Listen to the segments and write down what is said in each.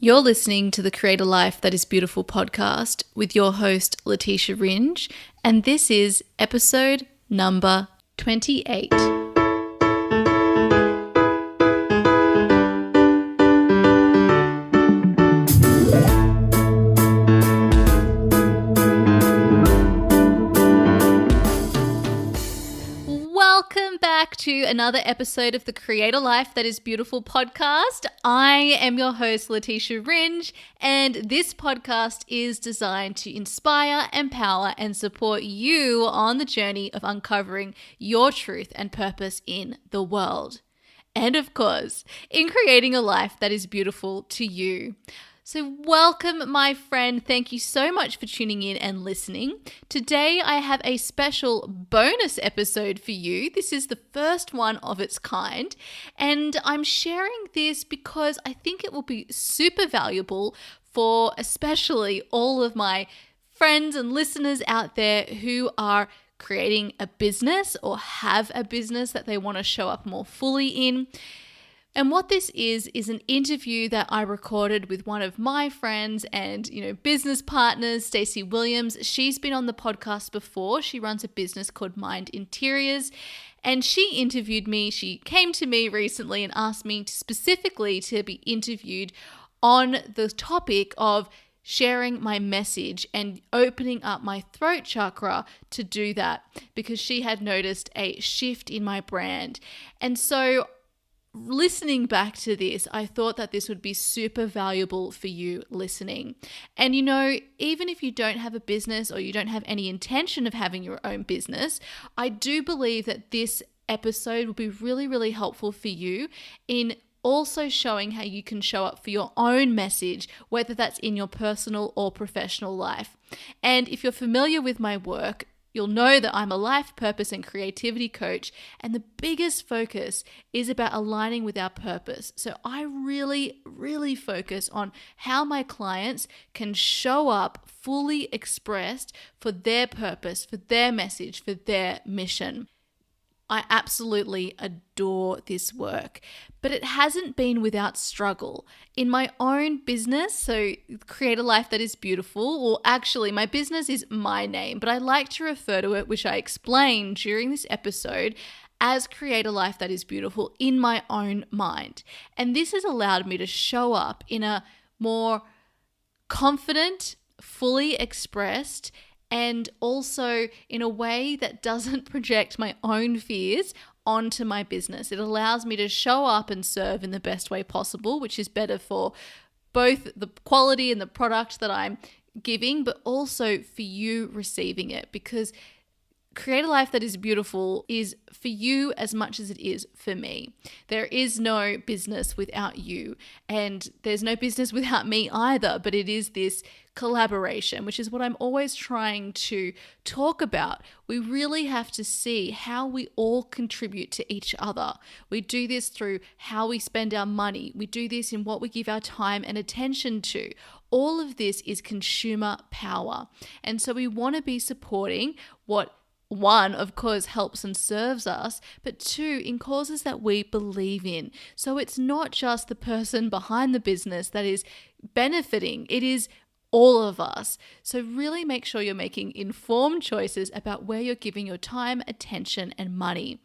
You're listening to the Create a Life That Is Beautiful podcast with your host, Leticia Ringe, and this is episode number 28. Welcome back to another episode of the Create a Life That Is Beautiful podcast. I am your host, Leticia Ringe, and this podcast is designed to inspire, empower, and support you on the journey of uncovering your truth and purpose in the world. And of course, in creating a life that is beautiful to you. So welcome, my friend. Thank you so much for tuning in and listening. Today, I have a special bonus episode for you. This is the first one of its kind, and I'm sharing this because I think it will be super valuable for especially all of my friends and listeners out there who are creating a business or have a business that they want to show up more fully in. And what this is an interview that I recorded with one of my friends and, business partners, Stacey Williams. She's been on the podcast before. She runs a business called Mind Interiors, and she interviewed me. She came to me recently and asked me specifically to be interviewed on the topic of sharing my message and opening up my throat chakra to do that because she had noticed a shift in my brand. And so listening back to this, I thought that this would be super valuable for you listening. And even if you don't have a business or you don't have any intention of having your own business, I do believe that this episode will be really, really helpful for you in also showing how you can show up for your own message, whether that's in your personal or professional life. And if you're familiar with my work, you'll know that I'm a life purpose and creativity coach, and the biggest focus is about aligning with our purpose. So I really, really focus on how my clients can show up fully expressed for their purpose, for their message, for their mission. I absolutely adore this work, but it hasn't been without struggle. In my own business, so Create a Life That Is Beautiful, well, actually, my business is my name, but I like to refer to it, which I explained during this episode, as Create a Life That Is Beautiful in my own mind. And this has allowed me to show up in a more confident, fully expressed, and also in a way that doesn't project my own fears onto my business. It allows me to show up and serve in the best way possible, which is better for both the quality and the product that I'm giving, but also for you receiving it, because Create a Life That Is Beautiful is for you as much as it is for me. There is no business without you, and there's no business without me either, but it is this collaboration, which is what I'm always trying to talk about. We really have to see how we all contribute to each other. We do this through how we spend our money. We do this in what we give our time and attention to. All of this is consumer power. And so we want to be supporting what one, of course, helps and serves us, but two, in causes that we believe in. So it's not just the person behind the business that is benefiting, it is all of us. So really make sure you're making informed choices about where you're giving your time, attention, and money.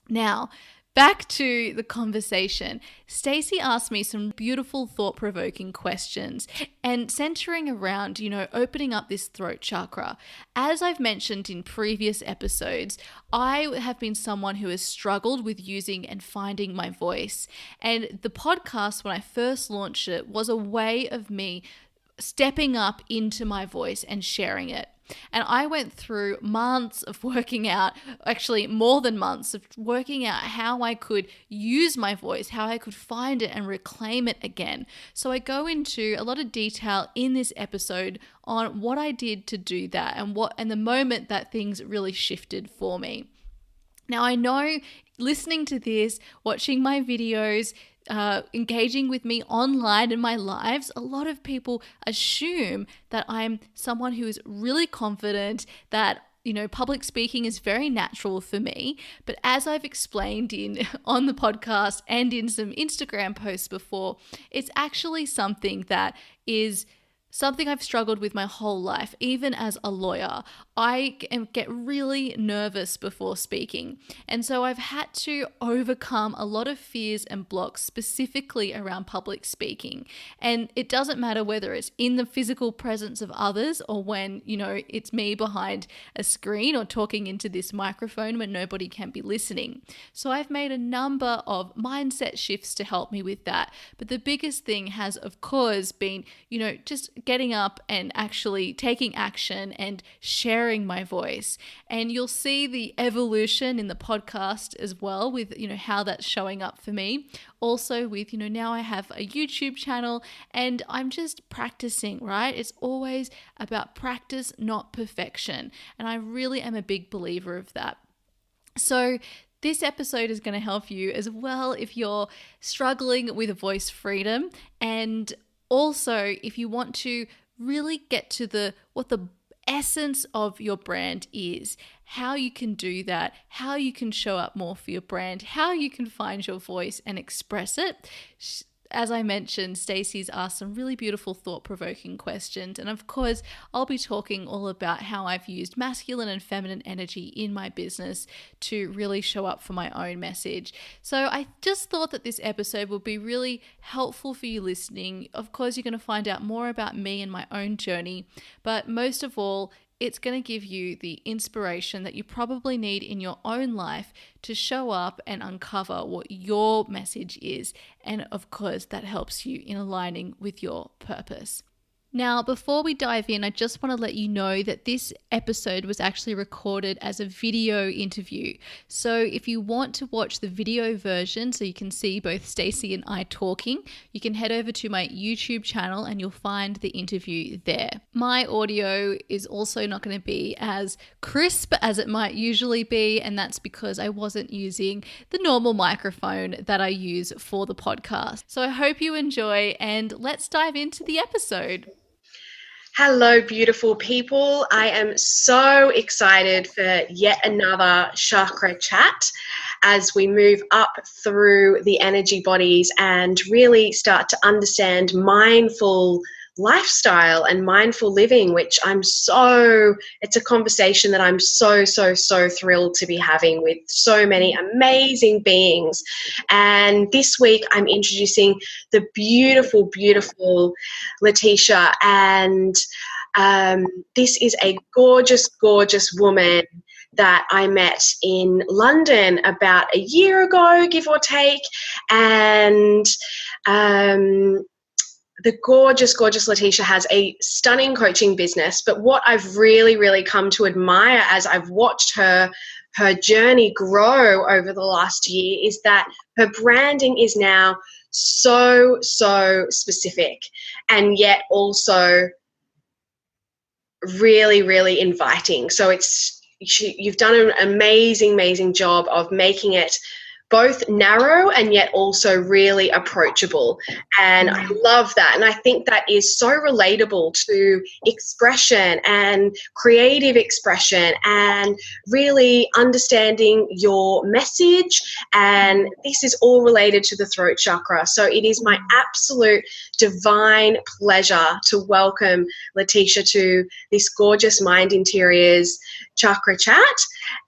Now, back to the conversation. Stacey asked me some beautiful thought-provoking questions and centering around, opening up this throat chakra. As I've mentioned in previous episodes, I have been someone who has struggled with using and finding my voice. And the podcast, when I first launched it, was a way of me stepping up into my voice and sharing it. And I went through months of working out, actually more than months of working out how I could use my voice, how I could find it and reclaim it again. So I go into a lot of detail in this episode on what I did to do that and the moment that things really shifted for me. Now, I know listening to this, watching my videos, engaging with me online in my lives, a lot of people assume that I'm someone who is really confident, that public speaking is very natural for me, but as I've explained on the podcast and in some Instagram posts before, it's actually something that is something I've struggled with my whole life. Even as a lawyer, I get really nervous before speaking. And so I've had to overcome a lot of fears and blocks specifically around public speaking. And it doesn't matter whether it's in the physical presence of others or when, it's me behind a screen or talking into this microphone when nobody can be listening. So I've made a number of mindset shifts to help me with that. But the biggest thing has, of course, been, just getting up and actually taking action and sharing my voice. And you'll see the evolution in the podcast as well with, how that's showing up for me. Also with, now I have a YouTube channel and I'm just practicing, right? It's always about practice, not perfection. And I really am a big believer of that. So this episode is going to help you as well if you're struggling with voice freedom, and also if you want to really get to what the essence of your brand is, how you can do that, how you can show up more for your brand, how you can find your voice and express it. As I mentioned, Stacey's asked some really beautiful thought-provoking questions. And of course, I'll be talking all about how I've used masculine and feminine energy in my business to really show up for my own message. So I just thought that this episode would be really helpful for you listening. Of course, you're going to find out more about me and my own journey, but most of all, it's going to give you the inspiration that you probably need in your own life to show up and uncover what your message is. And of course, that helps you in aligning with your purpose. Now, before we dive in, I just want to let you know that this episode was actually recorded as a video interview. So if you want to watch the video version so you can see both Stacey and I talking, you can head over to my YouTube channel and you'll find the interview there. My audio is also not going to be as crisp as it might usually be, and that's because I wasn't using the normal microphone that I use for the podcast. So I hope you enjoy, and let's dive into the episode. Hello, beautiful people. I am so excited for yet another chakra chat as we move up through the energy bodies and really start to understand mindful lifestyle and mindful living, which it's a conversation that I'm so thrilled to be having with so many amazing beings. And this week I'm introducing the beautiful Leticia, and this is a gorgeous woman that I met in London about a year ago, give or take, and the gorgeous Leticia has a stunning coaching business. But what I've really come to admire as I've watched her journey grow over the last year is that her branding is now so specific, and yet also really inviting. So you've done an amazing job of making it both narrow and yet also really approachable. And I love that. And I think that is so relatable to expression and creative expression and really understanding your message. And this is all related to the throat chakra. So it is my absolute divine pleasure to welcome Leticia to this gorgeous Mind Interiors chakra chat.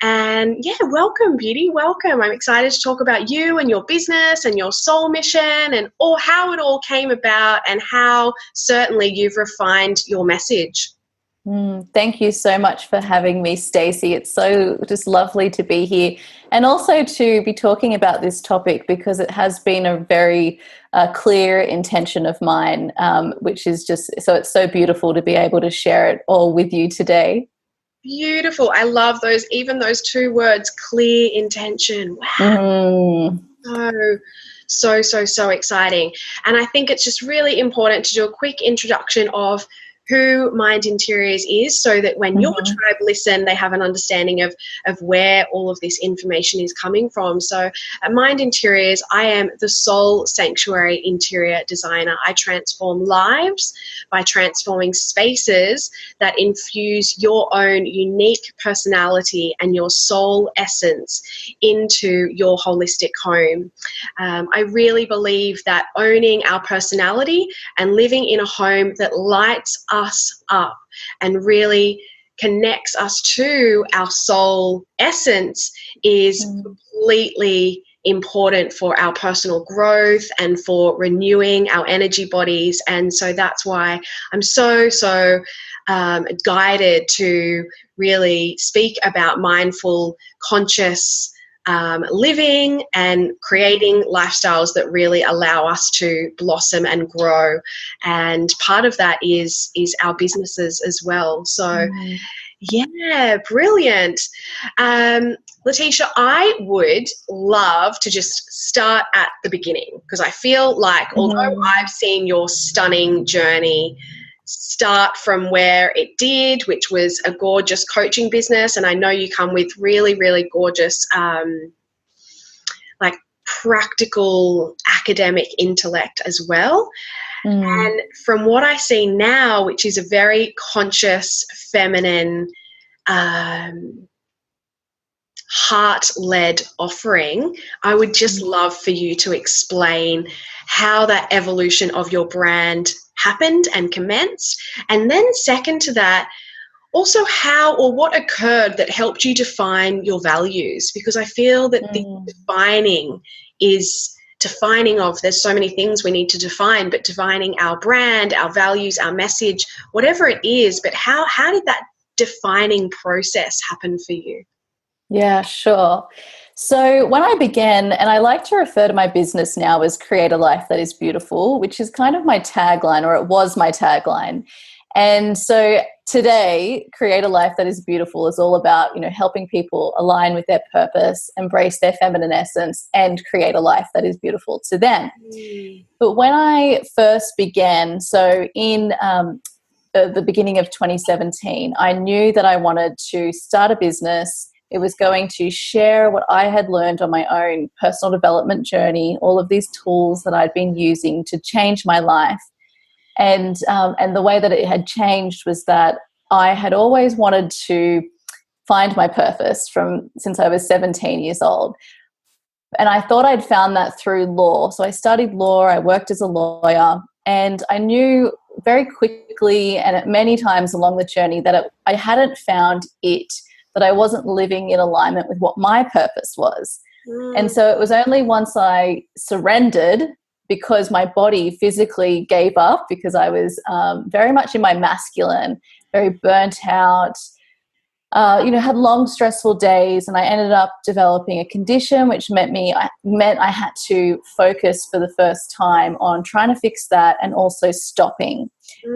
And yeah, welcome, beauty, welcome. I'm excited to talk about you and your business and your soul mission and how it all came about and how certainly you've refined your message. Thank you so much for having me, Stacey. It's so just lovely to be here and also to be talking about this topic, because it has been a very clear intention of mine, which is just, so it's so beautiful to be able to share it all with you today. Beautiful. I love those two words, clear intention. Wow. So exciting. And I think it's just really important to do a quick introduction of who Mind Interiors is, so that when your tribe listen, they have an understanding of where all of this information is coming from. So at Mind Interiors, I am the soul sanctuary interior designer. I transform lives by transforming spaces that infuse your own unique personality and your soul essence into your holistic home. I really believe that owning our personality and living in a home that lights us up and really connects us to our soul essence is completely important for our personal growth and for renewing our energy bodies. And so that's why I'm so guided to really speak about mindful, conscious living and creating lifestyles that really allow us to blossom and grow. And part of that is our businesses as well. So yeah, brilliant. Leticia, I would love to just start at the beginning, because I feel like although I've seen your stunning journey start from where it did, which was a gorgeous coaching business, and I know you come with really, really gorgeous like practical academic intellect as well. And from what I see now, which is a very conscious, feminine, heart-led offering, I would just love for you to explain how that evolution of your brand happened and commenced. And then second to that, also how or what occurred that helped you define your values, because I feel that the defining of, there's so many things we need to define, but defining our brand, our values, our message, whatever it is, but how did that defining process happen for you? Yeah, sure. So when I began, and I like to refer to my business now as Create a Life That Is Beautiful, which is kind of my tagline, or it was my tagline. And so today, Create a Life That Is Beautiful is all about, helping people align with their purpose, embrace their feminine essence, and create a life that is beautiful to them. But when I first began, so in the beginning of 2017, I knew that I wanted to start a business. It was going to share what I had learned on my own personal development journey, all of these tools that I'd been using to change my life. And the way that it had changed was that I had always wanted to find my purpose since I was 17 years old. And I thought I'd found that through law. So I studied law, I worked as a lawyer, and I knew very quickly and at many times along the journey that I hadn't found it, that I wasn't living in alignment with what my purpose was. And so it was only once I surrendered, because my body physically gave up, because I was very much in my masculine, very burnt out, had long stressful days, and I ended up developing a condition which meant I had to focus for the first time on trying to fix that and also stopping.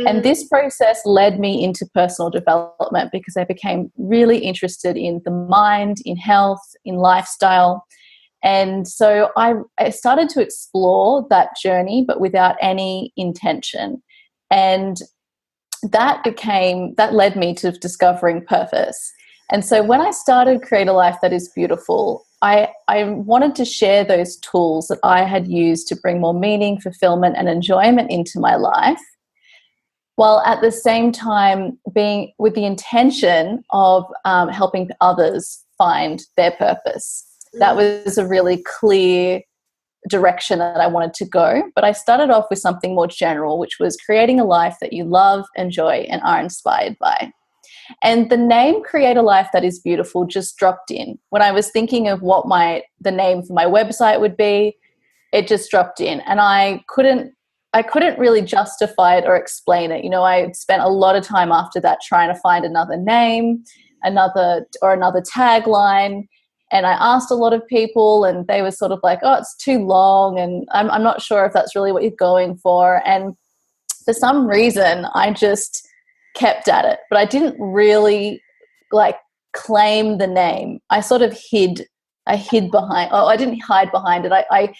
And this process led me into personal development, because I became really interested in the mind, in health, in lifestyle. And so I started to explore that journey, but without any intention. And that led me to discovering purpose. And so when I started Create a Life That Is Beautiful, I wanted to share those tools that I had used to bring more meaning, fulfillment, and enjoyment into my life, while at the same time being with the intention of helping others find their purpose. That was a really clear direction that I wanted to go. But I started off with something more general, which was creating a life that you love, enjoy, and are inspired by. And the name Create a Life That Is Beautiful just dropped in. When I was thinking of what the name for my website would be, it just dropped in. And I couldn't really justify it or explain it. I spent a lot of time after that trying to find another name, another tagline. And I asked a lot of people, and they were sort of like, oh, it's too long, and I'm not sure if that's really what you're going for. And for some reason, I just kept at it. But I didn't really claim the name. I sort of hid behind, I didn't hide behind it. I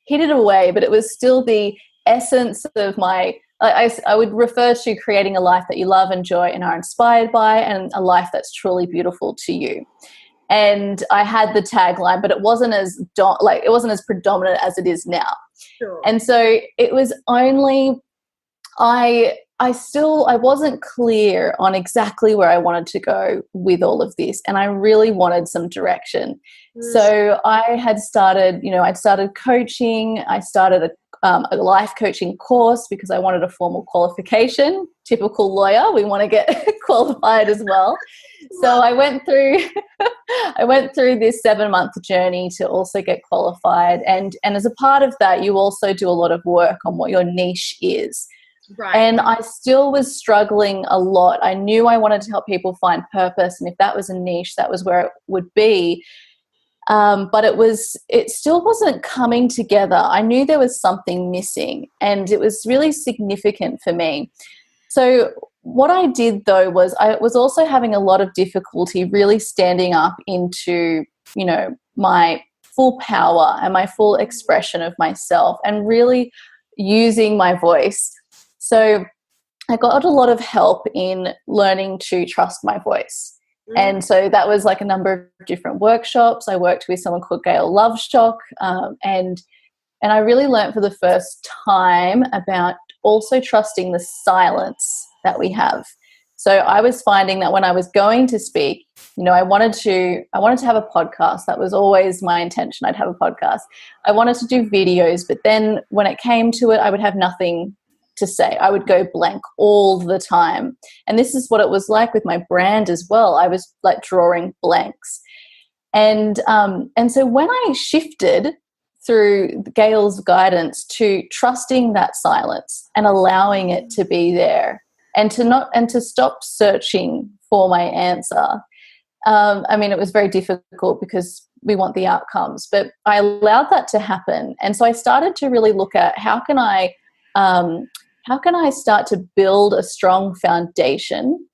hid it away, but it was still the essence of my I would refer to creating a life that you love, enjoy, and are inspired by, and a life that's truly beautiful to you. And I had the tagline, but it wasn't as predominant as it is now. Sure. And so it was only I wasn't clear on exactly where I wanted to go with all of this, and I really wanted some direction. So I had started, I'd started coaching. I started a life coaching course because I wanted a formal qualification. Typical lawyer, we want to get qualified as well. So I went through this 7-month journey to also get qualified, and as a part of that, you also do a lot of work on what your niche is. Right. And I still was struggling a lot. I knew I wanted to help people find purpose, and if that was a niche, that was where it would be. But it still wasn't coming together. I knew there was something missing, and it was really significant for me. So what I did, though, was I was also having a lot of difficulty really standing up into, my full power and my full expression of myself and really using my voice. So I got a lot of help in learning to trust my voice. And so that was like a number of different workshops. I worked with someone called Gail Lovestock, and I really learned for the first time about also trusting the silence that we have. So I was finding that when I was going to speak, I wanted to have a podcast. That was always my intention. I'd have a podcast. I wanted to do videos, but then when it came to it, I would have nothing to say. I would go blank all the time. And this is what it was like with my brand as well. I was like drawing blanks. And so when I shifted through Gail's guidance to trusting that silence and allowing it to be there, and to stop searching for my answer. It was very difficult because we want the outcomes, but I allowed that to happen. And so I started to really look at how can I start to build a strong foundation?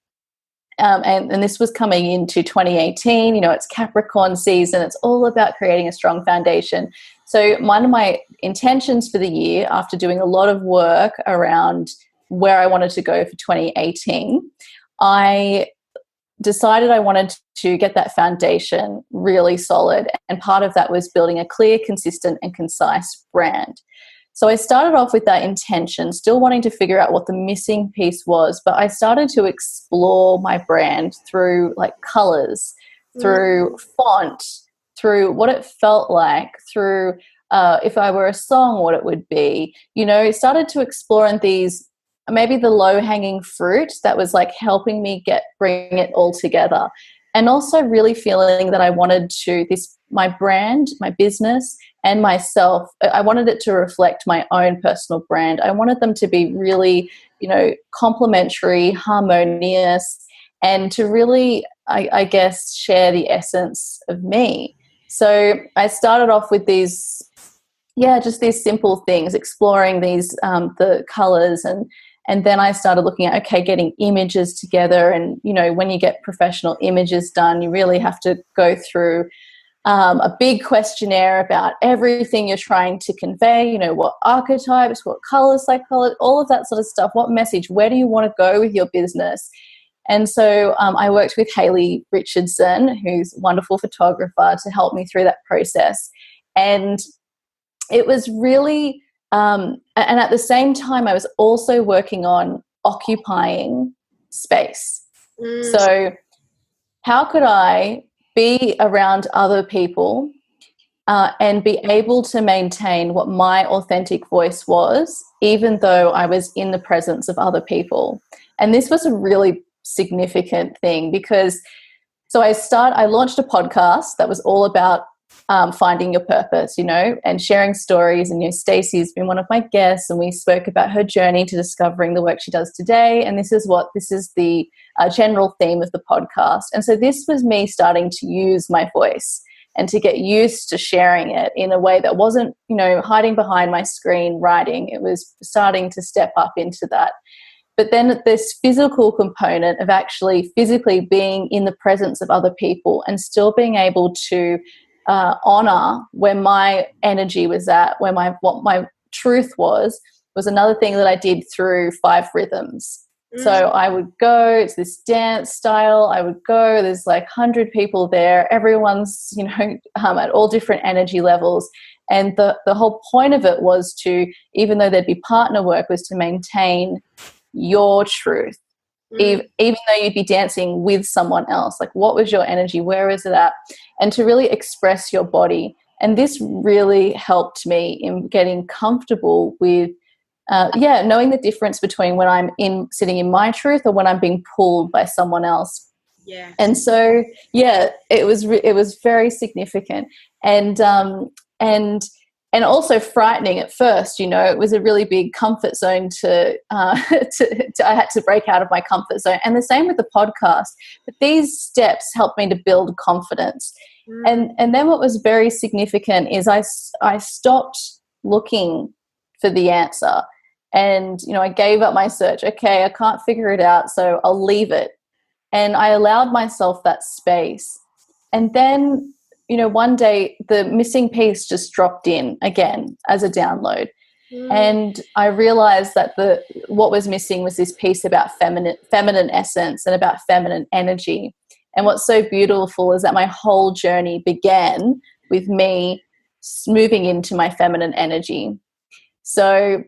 And this was coming into 2018. It's Capricorn season. It's all about creating a strong foundation. So one of my intentions for the year, after doing a lot of work around where I wanted to go for 2018, I decided I wanted to get that foundation really solid. And part of that was building a clear, consistent, and concise brand. So I started off with that intention, still wanting to figure out what the missing piece was, but I started to explore my brand through like colors, through font, through what it felt like, through if I were a song, what it would be. Started to explore in these, maybe the low-hanging fruit that was like helping me bring it all together. And also really feeling that I wanted my brand, my business, and myself, I wanted it to reflect my own personal brand. I wanted them to be really, complementary, harmonious, and to really, I guess, share the essence of me. So I started off with these, just these simple things, exploring these, the colors, and then I started looking at, getting images together. And, when you get professional images done, you really have to go through a big questionnaire about everything you're trying to convey, what archetypes, what color psychology, all of that sort of stuff, what message, where do you want to go with your business? And so I worked with Hayley Richardson, who's a wonderful photographer, to help me through that process. And it was really... and at the same time, I was also working on occupying space. So how could I be around other people and be able to maintain what my authentic voice was, even though I was in the presence of other people? And this was a really significant thing because I launched a podcast that was all about finding your purpose, and sharing stories. And Stacey has been one of my guests, and we spoke about her journey to discovering the work she does today. And this is the general theme of the podcast. And so this was me starting to use my voice and to get used to sharing it in a way that wasn't, hiding behind my screen writing. It was starting to step up into that. But then this physical component of actually physically being in the presence of other people and still being able to honor where my energy was at, what my truth was was another thing that I did through 5 rhythms. So I would go, it's this dance style, I would go, there's like 100 people there, everyone's, you know, at all different energy levels. And the whole point of it was to, even though there'd be partner work, was to maintain your truth. Even though you'd be dancing with someone else, like what was your energy, where is it at, and to really express your body. And this really helped me in getting comfortable with knowing the difference between when I'm sitting in my truth or when I'm being pulled by someone else. Yeah. And so it was very significant, and also frightening at first. You know, it was a really big comfort zone to I had to break out of my comfort zone. And the same with the podcast. But these steps helped me to build confidence. And then what was very significant is I stopped looking for the answer. And, you know, I gave up my search. Okay, I can't figure it out, so I'll leave it. And I allowed myself that space. And then, you know, one day the missing piece just dropped in again as a download. And I realized that what was missing was this piece about feminine essence and about feminine energy. And what's so beautiful is that my whole journey began with me moving into my feminine energy. So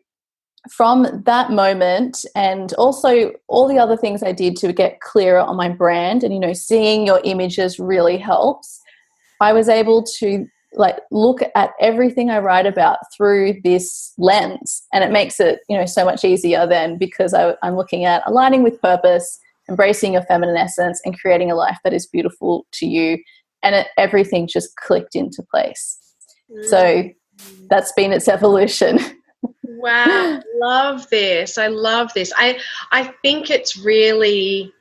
from that moment, and also all the other things I did to get clearer on my brand, and, you know, seeing your images really helps. I was able to like look at everything I write about through this lens, and it makes it, you know, so much easier then, because I'm looking at aligning with purpose, embracing your feminine essence, and creating a life that is beautiful to you. And everything just clicked into place. So that's been its evolution. Wow, love this. I love this. I think it's really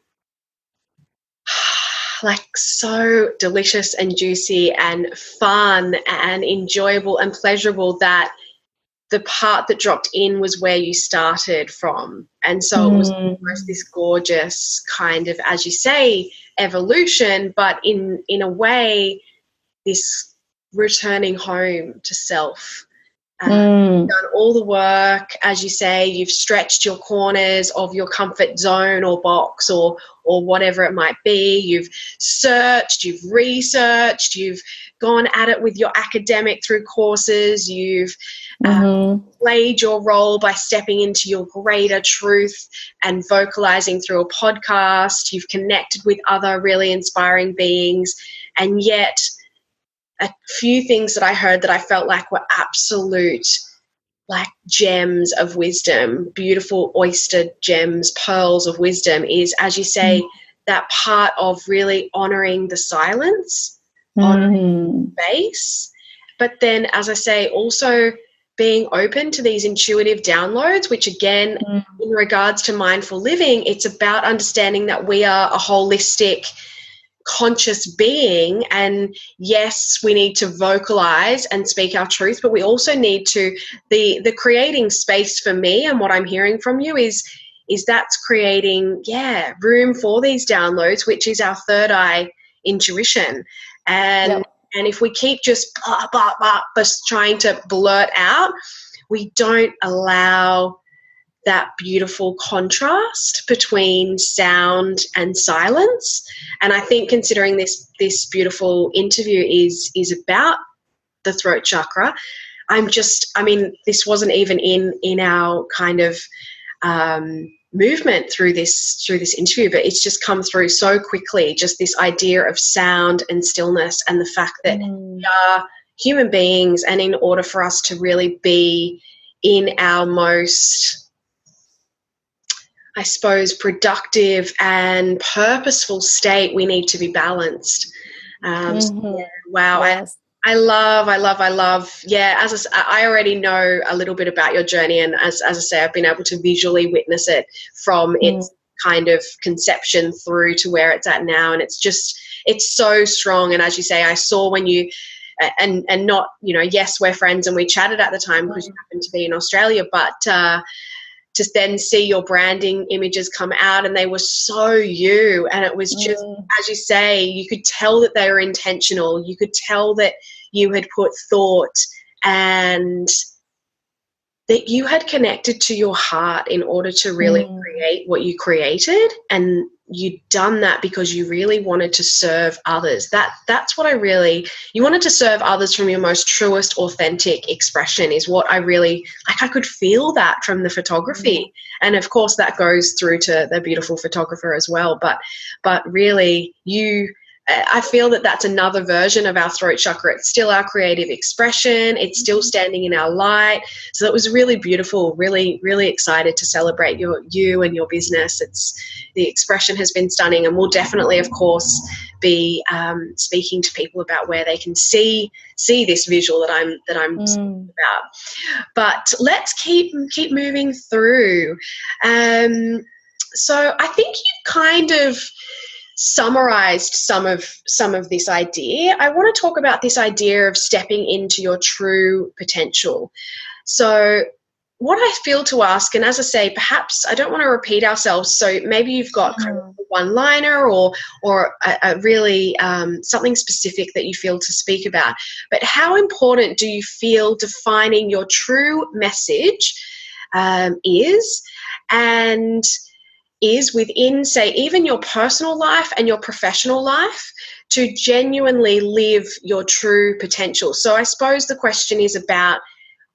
like so delicious and juicy and fun and enjoyable and pleasurable that the part that dropped in was where you started from. And so it was almost this gorgeous kind of, as you say, evolution, but in a way, this returning home to self. You've done all the work, as you say, you've stretched your corners of your comfort zone or box or whatever it might be. You've searched, you've researched, you've gone at it with your academic through courses, you've played your role by stepping into your greater truth and vocalizing through a podcast. You've connected with other really inspiring beings, and yet a few things that I heard that I felt like were absolute like gems of wisdom, beautiful oyster gems, pearls of wisdom is, as you say, that part of really honoring the silence, honoring space. But then, as I say, also being open to these intuitive downloads, which again, in regards to mindful living, it's about understanding that we are a holistic conscious being, and yes, we need to vocalize and speak our truth, but we also need to the creating space for me, and what I'm hearing from you is that's creating room for these downloads, which is our third eye intuition. And if we keep just trying to blurt out, we don't allow that beautiful contrast between sound and silence. And I think, considering this beautiful interview is about the throat chakra, this wasn't even in our kind of movement through this interview, but it's just come through so quickly, just this idea of sound and stillness, and the fact that we are human beings, and in order for us to really be in our most, I suppose, productive and purposeful state, we need to be balanced. Wow. Yes. I love. Yeah, as I already know a little bit about your journey, and as I say, I've been able to visually witness it from its kind of conception through to where it's at now, and it's so strong. And as you say, I saw when you and not, you know, yes, we're friends and we chatted at the time because you happened to be in Australia, but to then see your branding images come out, and they were so you, and it was just, as you say, you could tell that they were intentional. You could tell that you had put thought and that you had connected to your heart in order to really create what you created, and you'd done that because you really wanted to serve others. That's what you wanted to serve others from your most truest, authentic expression is what I really, like, I could feel that from the photography. And of course that goes through to the beautiful photographer as well. But really I feel that that's another version of our throat chakra. It's still our creative expression. It's still standing in our light. So it was really beautiful, really, really excited to celebrate you and your business. The expression has been stunning, and we'll definitely, of course, be speaking to people about where they can see this visual that I'm speaking about. But let's keep moving through. So I think you kind of summarized some of this idea. I want to talk about this idea of stepping into your true potential. So what I feel to ask, and as I say, perhaps I don't want to repeat ourselves, so maybe you've got kind of a one-liner or a really something specific that you feel to speak about. But how important do you feel defining your true message is, and is within, say, even your personal life and your professional life, to genuinely live your true potential? So I suppose the question is about,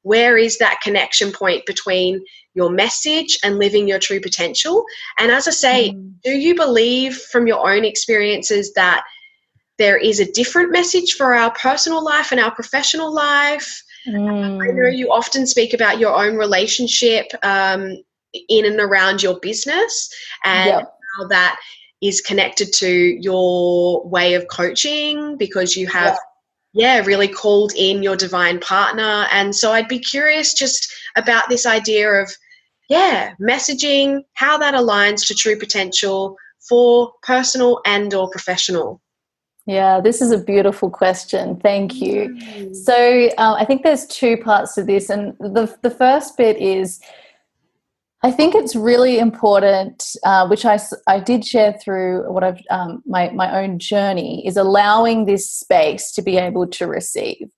where is that connection point between your message and living your true potential? And as I say, do you believe from your own experiences that there is a different message for our personal life and our professional life? I know you often speak about your own relationship in and around your business, and how that is connected to your way of coaching, because you have really called in your divine partner. And so I'd be curious just about this idea of messaging, how that aligns to true potential for personal and or professional. Yeah, this is a beautiful question. Thank you. So I think there's two parts to this, and the first bit is, I think it's really important, which I did share through what I've my own journey, is allowing this space to be able to receive.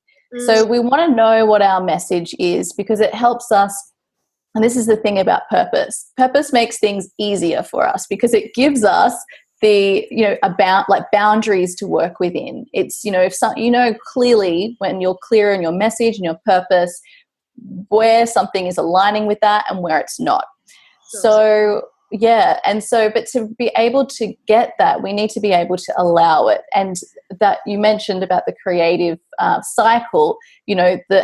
So we want to know what our message is, because it helps us. And this is the thing about purpose. Purpose makes things easier for us because it gives us the boundaries to work within. It's if clearly, when you're clear in your message and your purpose, where something is aligning with that and where it's not. So but to be able to get that, we need to be able to allow it. And that you mentioned about the creative cycle,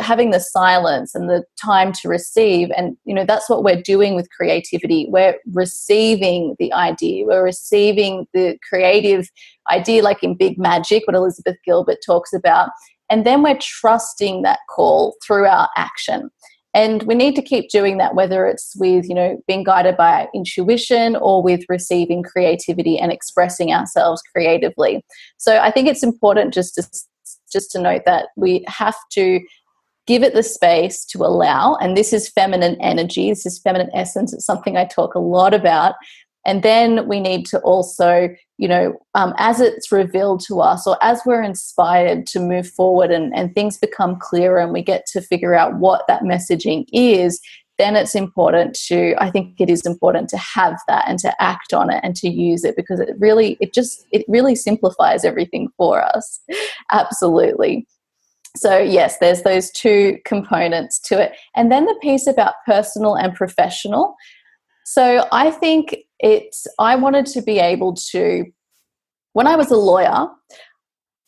having the silence and the time to receive, and that's what we're doing with creativity. We're receiving the idea, we're receiving the creative idea, like in Big Magic, what Elizabeth Gilbert talks about, and then we're trusting that call through our action. And we need to keep doing that, whether it's with, being guided by intuition or with receiving creativity and expressing ourselves creatively. So I think it's important just to note that we have to give it the space to allow. And this is feminine energy. This is feminine essence. It's something I talk a lot about. And then we need to also, as it's revealed to us, or as we're inspired to move forward and things become clearer and we get to figure out what that messaging is, then it is important to have that and to act on it and to use it, because it really simplifies everything for us. Absolutely. So yes, there's those two components to it. And then the piece about personal and professional. So I think I wanted to be able to, when I was a lawyer,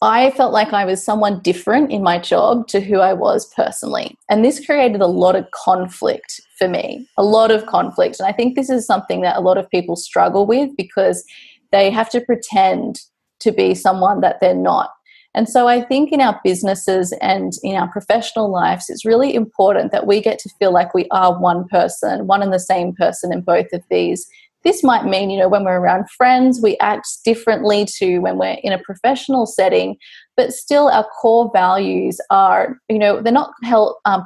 I felt like I was someone different in my job to who I was personally. And this created a lot of conflict for me, a lot of conflict. And I think this is something that a lot of people struggle with, because they have to pretend to be someone that they're not. And so I think in our businesses and in our professional lives, it's really important that we get to feel like we are one person, one and the same person in both of these this might mean, when we're around friends, we act differently to when we're in a professional setting, but still our core values are, they're not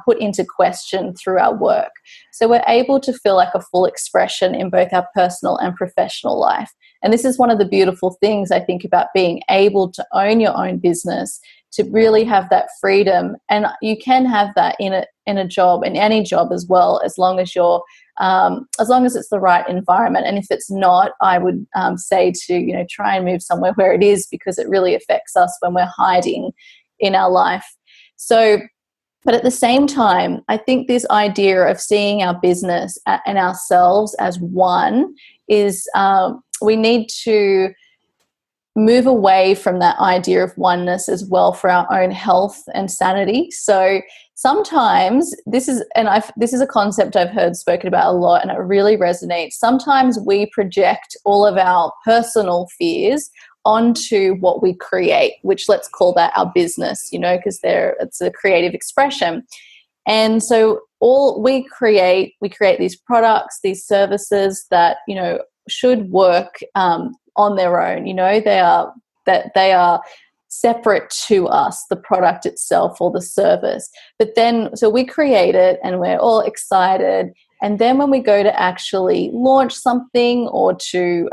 put into question through our work. So we're able to feel like a full expression in both our personal and professional life. And this is one of the beautiful things I think about being able to own your own business, to really have that freedom. And you can have that in a job, in any job as well, as long as it's the right environment. And if it's not, I would say to, try and move somewhere where it is, because it really affects us when we're hiding in our life. So, but at the same time, I think this idea of seeing our business and ourselves as one is, we need to move away from that idea of oneness as well for our own health and sanity. So sometimes this is a concept I've heard spoken about a lot, and it really resonates. Sometimes we project all of our personal fears onto what we create, which let's call that our business, because it's a creative expression. And so we create these products, these services that, should work on their own. They are separate to us, the product itself or the service. But then, so we create it and we're all excited. And then when we go to actually launch something or to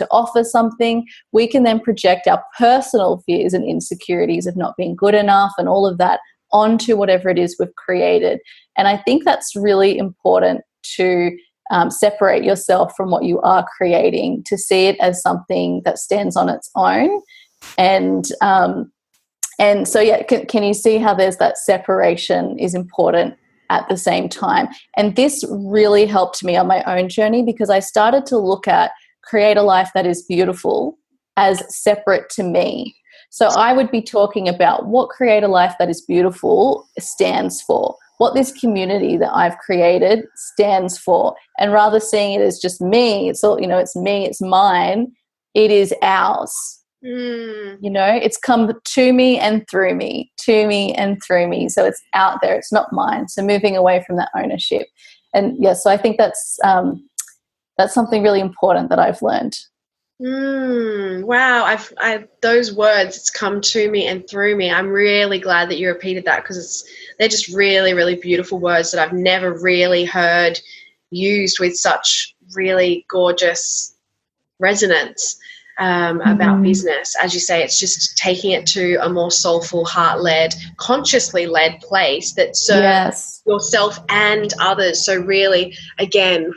offer something, we can then project our personal fears and insecurities of not being good enough and all of that onto whatever it is we've created. And I think that's really important to separate yourself from what you are creating, to see it as something that stands on its own. And so, yeah, can you see how there's that separation is important at the same time? And this really helped me on my own journey, because I started to look at Create a Life That Is Beautiful as separate to me. So I would be talking about what Create a Life That Is Beautiful stands for, what this community that I've created stands for. And rather seeing it as just me, it's all, it's me, it's mine, it is ours. It's come to me and through me, to me and through me. So it's out there, it's not mine. So moving away from that ownership. And so I think that's something really important that I've learned. Wow, those words, it's come to me and through me. I'm really glad that you repeated that, because they're just really, really beautiful words that I've never really heard used with such really gorgeous resonance about business. As you say, it's just taking it to a more soulful, heart-led, consciously led place that serves yourself and others. So really, again,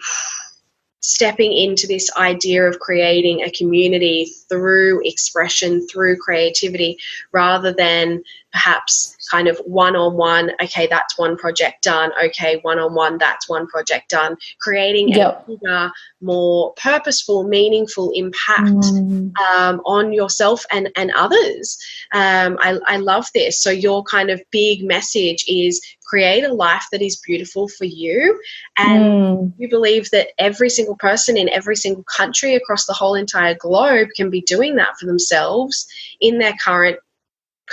stepping into this idea of creating a community through expression, through creativity, rather than perhaps kind of one-on-one, okay, that's one project done, okay, one-on-one, that's one project done, creating a bigger, more purposeful, meaningful impact on yourself and others. I love this. So your kind of big message is create a life that is beautiful for you, and you believe that every single person in every single country across the whole entire globe can be doing that for themselves in their current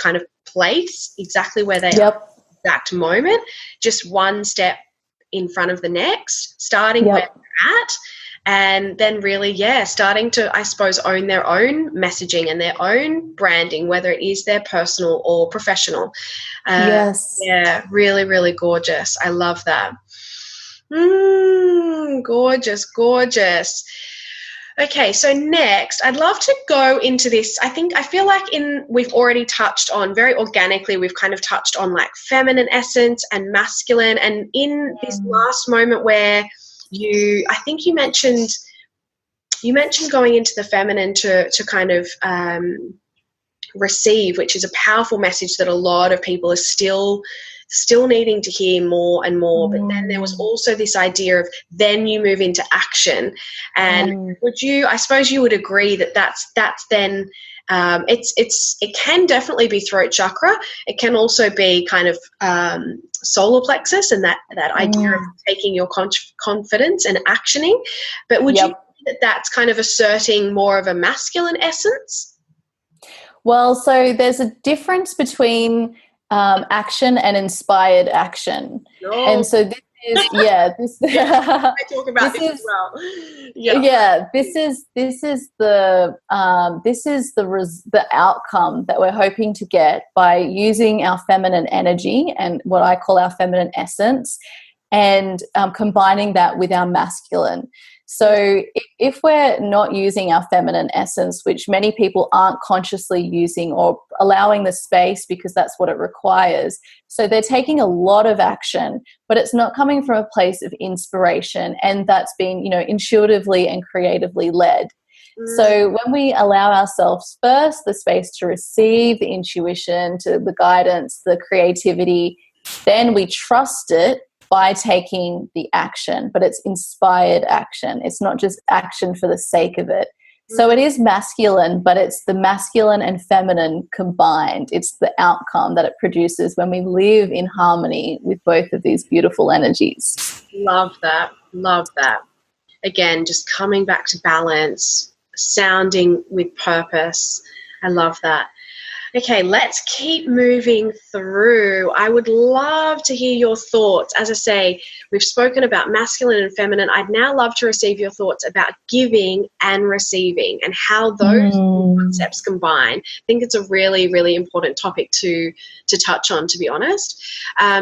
kind of place, exactly where they are, exact moment, just one step in front of the next, starting where they're at, and then really, starting to, I suppose, own their own messaging and their own branding, whether it is their personal or professional. Yeah, really, really gorgeous. I love that. Gorgeous, gorgeous. Okay, so next, I'd love to go into this. I feel like we've already touched on, very organically, we've kind of touched on like feminine essence and masculine. And in this last moment where I think you mentioned going into the feminine to kind of receive, which is a powerful message that a lot of people are still needing to hear more and more. But then there was also this idea of then you move into action. And I suppose you would agree that that's then it can definitely be throat chakra. It can also be kind of solar plexus, and that idea of taking your confidence and actioning. But would you say that that's kind of asserting more of a masculine essence? Well, so there's a difference between action and inspired action. And so this I talk about this as well. This is the outcome that we're hoping to get by using our feminine energy and what I call our feminine essence, and combining that with our masculine. So if we're not using our feminine essence, which many people aren't consciously using or allowing the space because that's what it requires, so they're taking a lot of action, but it's not coming from a place of inspiration, and that's been, intuitively and creatively led. So when we allow ourselves first the space to receive the intuition, to the guidance, the creativity, then we trust it by taking the action, but it's inspired action. It's not just action for the sake of it. So it is masculine, but it's the masculine and feminine combined. It's the outcome that it produces when we live in harmony with both of these beautiful energies. Love that. Love that. Again, just coming back to balance, sounding with purpose. I love that. Okay, let's keep moving through. I would love to hear your thoughts. As I say, we've spoken about masculine and feminine. I'd now love to receive your thoughts about giving and receiving and how those concepts combine. I think it's a really, really important topic to touch on, to be honest.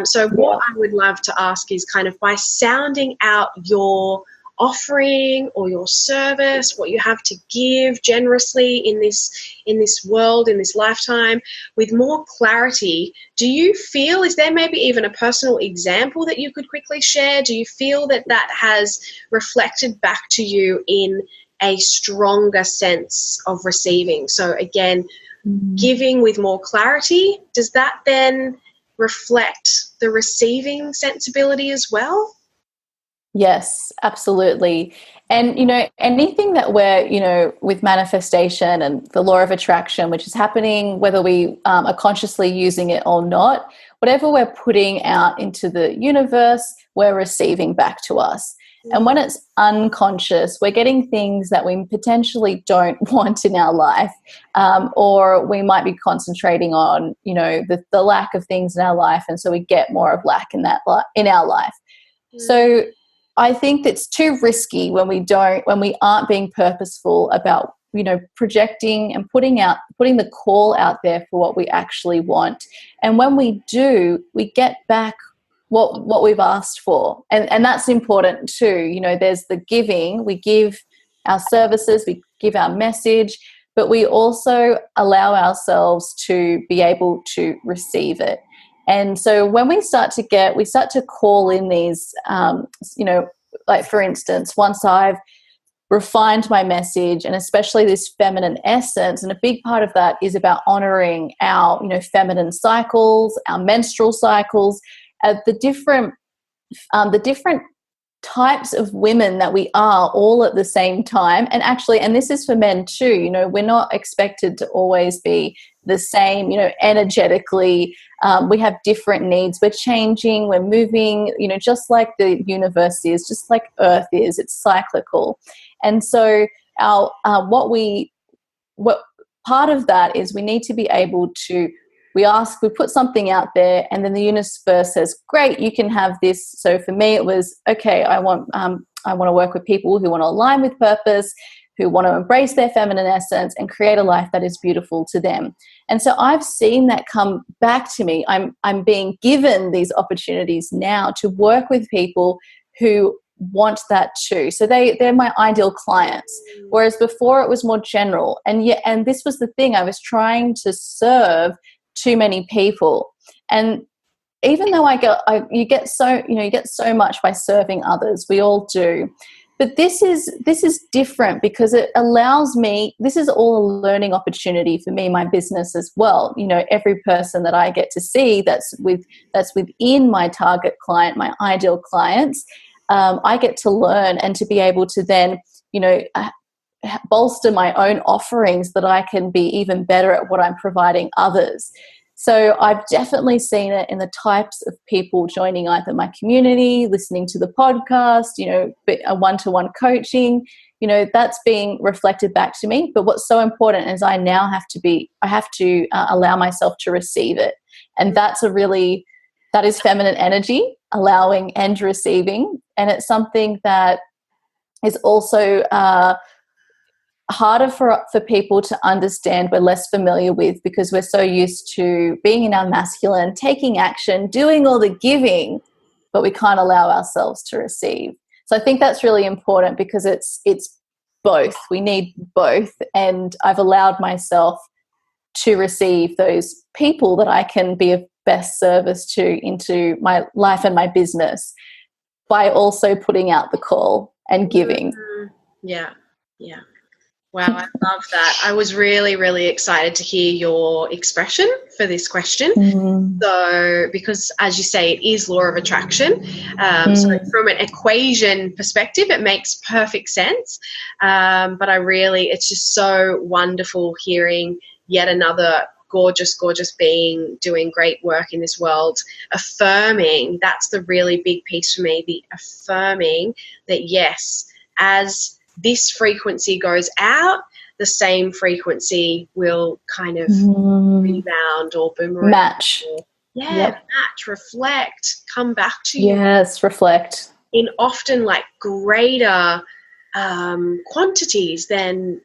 So what I would love to ask is kind of by sounding out your offering or your service, what you have to give generously in this world, in this lifetime, with more clarity, do you feel, is there maybe even a personal example that you could quickly share? Do you feel that has reflected back to you in a stronger sense of receiving? So again, giving with more clarity, does that then reflect the receiving sensibility as well? Yes, absolutely. And, anything that we're, with manifestation and the law of attraction, which is happening, whether we are consciously using it or not, whatever we're putting out into the universe, we're receiving back to us. And when it's unconscious, we're getting things that we potentially don't want in our life, or we might be concentrating on, the lack of things in our life. And so we get more of lack in our life. So I think that's too risky when we aren't being purposeful about, projecting and putting the call out there for what we actually want. And when we do, we get back what we've asked for. And that's important too. There's the giving. We give our services, we give our message, but we also allow ourselves to be able to receive it. And so when we start to call in these, like for instance, once I've refined my message, and especially this feminine essence, and a big part of that is about honoring our, feminine cycles, our menstrual cycles, the different types of women that we are all at the same time. And actually, and this is for men too, we're not expected to always be the same, energetically. We have different needs. We're changing, we're moving, just like the universe is, just like Earth is, it's cyclical. And so what part of that is we need to be able to, we put something out there, and then the universe says, great, you can have this. So for me, it was, okay, I want to work with people who want to align with purpose, who want to embrace their feminine essence and create a life that is beautiful to them. And so I've seen that come back to me. I'm being given these opportunities now to work with people who want that too. So they're my ideal clients. Whereas before it was more general. And this was the thing, I was trying to serve too many people. And even though you get so much by serving others, we all do. But this is different because it allows me, this is all a learning opportunity for me, my business as well. Every person that I get to see that's within my target client, my ideal clients, I get to learn and to be able to then, bolster my own offerings that I can be even better at what I'm providing others. So I've definitely seen it in the types of people joining either my community, listening to the podcast, a one-to-one coaching, that's being reflected back to me. But what's so important is I have to allow myself to receive it. And that is feminine energy. allowing and receiving. And it's something that is also harder for people to understand, we're less familiar with, because we're so used to being in our masculine, taking action, doing all the giving, but we can't allow ourselves to receive. So I think that's really important, because it's both. We need both. And I've allowed myself to receive those people that I can be of best service to into my life and my business by also putting out the call and giving. Yeah. Wow, I love that. I was really, really excited to hear your expression for this question. So, because as you say, it is law of attraction. So from an equation perspective, it makes perfect sense. But it's just so wonderful hearing yet another gorgeous being doing great work in this world, affirming. That's the really big piece for me, the affirming that, yes, as this frequency goes out, the same frequency will kind of rebound or boomerang. Match. Match, reflect, come back to you. Yes, reflect. In often like greater quantities than,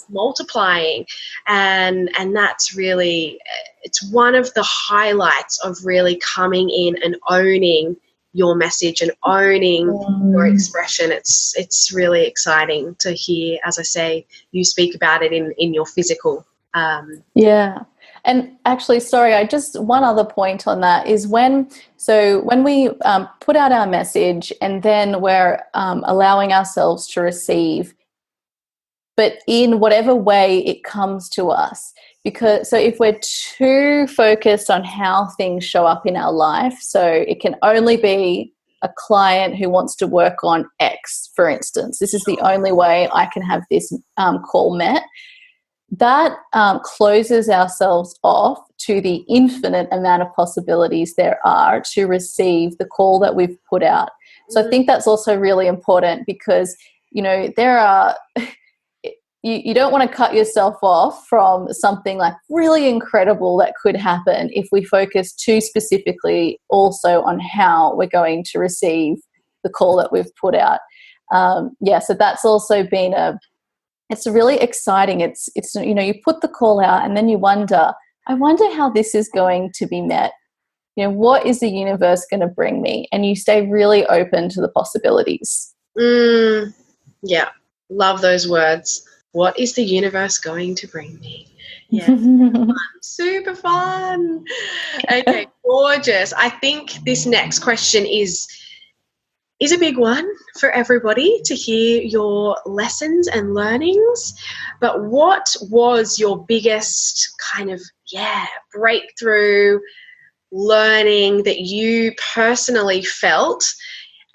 multiplying. And that's really, it's one of the highlights of really coming in and owning your message and owning your expression. It's really exciting to hear, as I say, you speak about it in your physical. And actually, sorry, one other point on that is when we put out our message and then we're allowing ourselves to receive, but in whatever way it comes to us. So if we're too focused on how things show up in our life, so it can only be a client who wants to work on X, for instance. This is the only way I can have this call met. That closes ourselves off to the infinite amount of possibilities there are to receive the call that we've put out. So I think that's also really important, because, there are... You don't want to cut yourself off from something like really incredible that could happen if we focus too specifically also on how we're going to receive the call that we've put out. So that's also been it's really exciting. It's you put the call out and then you wonder how this is going to be met. What is the universe going to bring me? And you stay really open to the possibilities. Yeah, love those words. What is the universe going to bring me? Yeah, super fun. Okay, gorgeous. I think this next question is a big one for everybody to hear your lessons and learnings. But what was your biggest kind of, breakthrough learning that you personally felt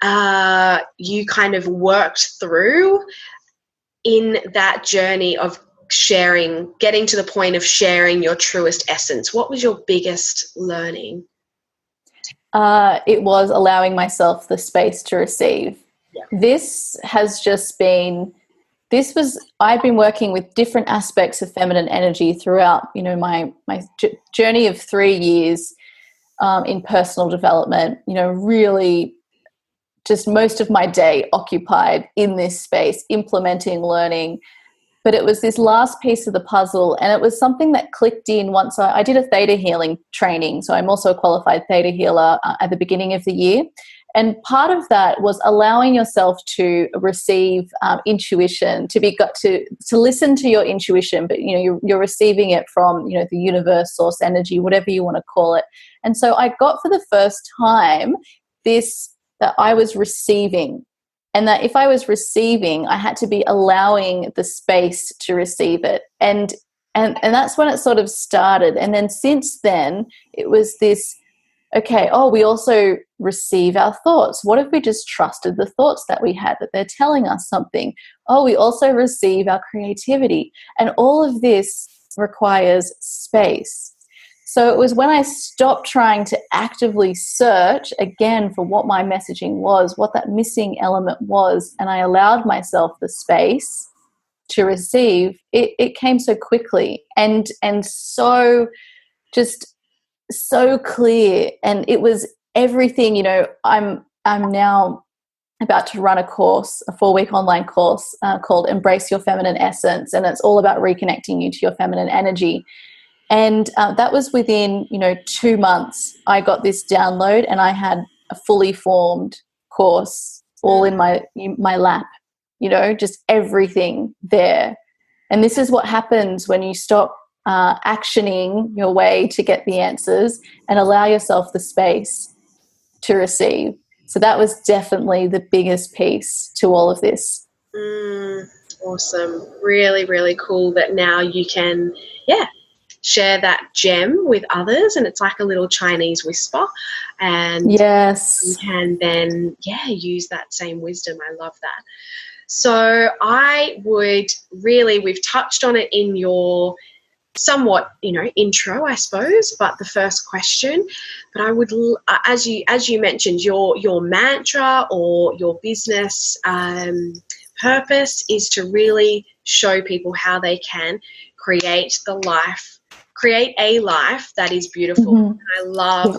you kind of worked through in that journey of sharing, getting to the point of sharing your truest essence? What was your biggest learning? It was allowing myself the space to receive. Yeah. I've been working with different aspects of feminine energy throughout, my journey of 3 years in personal development, really just most of my day occupied in this space, implementing, learning. But it was this last piece of the puzzle, and it was something that clicked in once I did a theta healing training. So I'm also a qualified theta healer at the beginning of the year. And part of that was allowing yourself to receive intuition, to listen to your intuition, but you're receiving it from the universe, source energy, whatever you want to call it. And so I got for the first time that I was receiving, and that if I was receiving, I had to be allowing the space to receive it. And that's when it sort of started. And then since then, it was this, we also receive our thoughts. What if we just trusted the thoughts that we had, that they're telling us something? We also receive our creativity. And all of this requires space. So it was when I stopped trying to actively search again for what my messaging was, what that missing element was, and I allowed myself the space to receive, it came so quickly and so just so clear. And it was everything, you know, I'm now about to run a course, a 4-week online course called Embrace Your Feminine Essence, and it's all about reconnecting you to your feminine energy. And that was within, you know, 2 months. I got this download, and I had a fully formed course all in my lap, you know, just everything there. And this is what happens when you stop actioning your way to get the answers and allow yourself the space to receive. So that was definitely the biggest piece to all of this. Awesome. Really, really cool that now you can, share that gem with others, and it's like a little Chinese whisper, and yes, you can then use that same wisdom. I love that. So I would really, we've touched on it in your somewhat, you know, intro, I suppose, but the first question, but I would, as you mentioned, your mantra or your business purpose is to really show people how they can create a life that is beautiful. And I love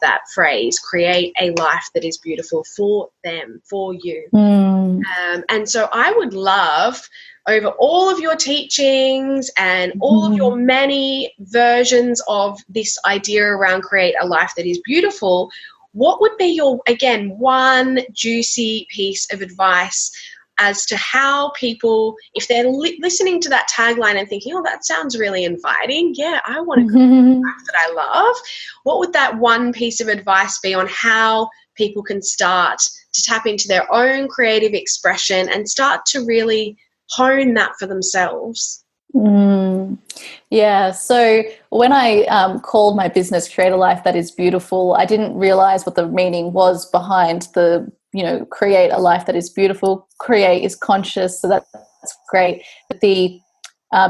that phrase, create a life that is beautiful for them, for you. And so I would love, over all of your teachings and all of your many versions of this idea around create a life that is beautiful, what would be your, again, one juicy piece of advice as to how people, if they're listening to that tagline and thinking, oh, that sounds really inviting, I want to create a life that I love, what would that one piece of advice be on how people can start to tap into their own creative expression and start to really hone that for themselves? Yeah, so when I called my business Create a Life That Is Beautiful, I didn't realize what the meaning was behind the, you know, create a life that is beautiful. Create is conscious, so that's great. But the